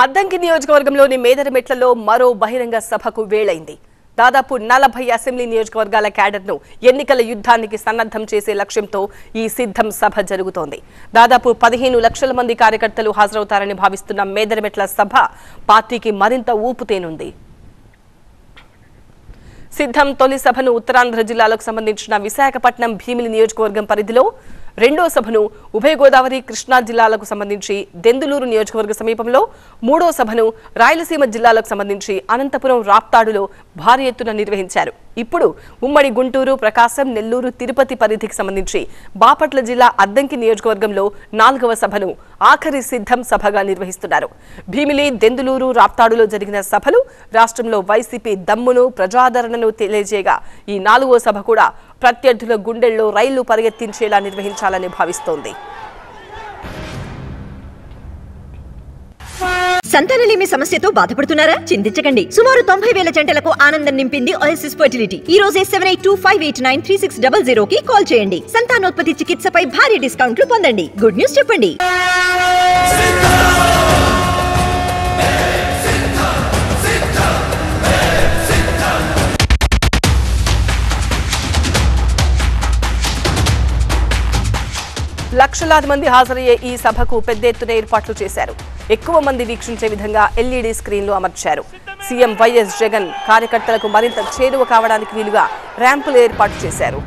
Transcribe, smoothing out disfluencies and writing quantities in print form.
అద్దంకి నియోజకవర్గంలోని మేదరమెట్లలో మరో బహిరంగ సభకు వేళైంది. దాదాపు 40 అసెంబ్లీ నియోజకవర్గాల క్యాడర్ను ఎన్నికల యుద్ధానికి సన్నద్ధం చేసే లక్ష్యంతో ఈ సిద్ధం సభ జరుగుతోంది. దాదాపు 15 లక్షల మంది కార్యకర్తలు హాజరవుతారని భావిస్తున్న మేదరమెట్ల సభ పార్టీకి మరింత ఊపుతేనుంది. సిద్ధం తొలి సభను ఉత్తరాంధ్ర జిల్లాలకు సంబంధించిన విశాఖపట్నం భీమిలి నియోజకవర్గం పరిధిలో, రెండో సభను ఉభయ గోదావరి కృష్ణా జిల్లాలకు సంబంధించి దెందులూరు నియోజకవర్గ సమీపంలో, మూడో సభను రాయలసీమ జిల్లాలకు సంబంధించి అనంతపురం రాప్తాడులో భారీ ఎత్తున నిర్వహించారు. ఇప్పుడు ఉమ్మడి గుంటూరు, ప్రకాశం, నెల్లూరు, తిరుపతి పరిధికి సంబంధించి బాపట్ల జిల్లా అద్దంకి నియోజకవర్గంలో 4వ సభను ఆఖరి సిద్ధం సభగా నిర్వహిస్తున్నారు. భీమిలి, దెందులూరు, రాప్తాడులో జరిగిన సభలు రాష్ట్రంలో వైసీపీ దమ్మును, ప్రజాదరణను తెలియజేయగా, ఈ 4వ సభ కూడా ప్రత్యర్థుల గుండెల్లో రైళ్లు పరిగెత్తించేలా నిర్వహించాలని భావిస్తోంది. సంతానలేమి సమస్యతో బాధపడుతున్నారా? చింతించకండి. సుమారు 90,000 జంటలకు ఆనందం నింపింది ఓఎస్ఎస్ ఫర్టిలిటీ. ఈ రోజే 7825893600 కి కాల్ చేయండి. సంతానోత్పత్తి చికిత్సపై భారీ డిస్కౌంట్లు పొందండి. గుడ్ న్యూస్ చెప్పండి. లక్షలాది మంది హాజరయ్యే ఈ సభకు పెద్ద ఎత్తున ఏర్పాట్లు చేశారు. ఎక్కువ మంది వీక్షించే విధంగా ఎల్ఈడీ స్క్రీన్లు అమర్చారు. సీఎం వైఎస్ జగన్ కార్యకర్తలకు మరింత చేరువ కావడానికి వీలుగా ర్యాంపులు ఏర్పాటు చేశారు.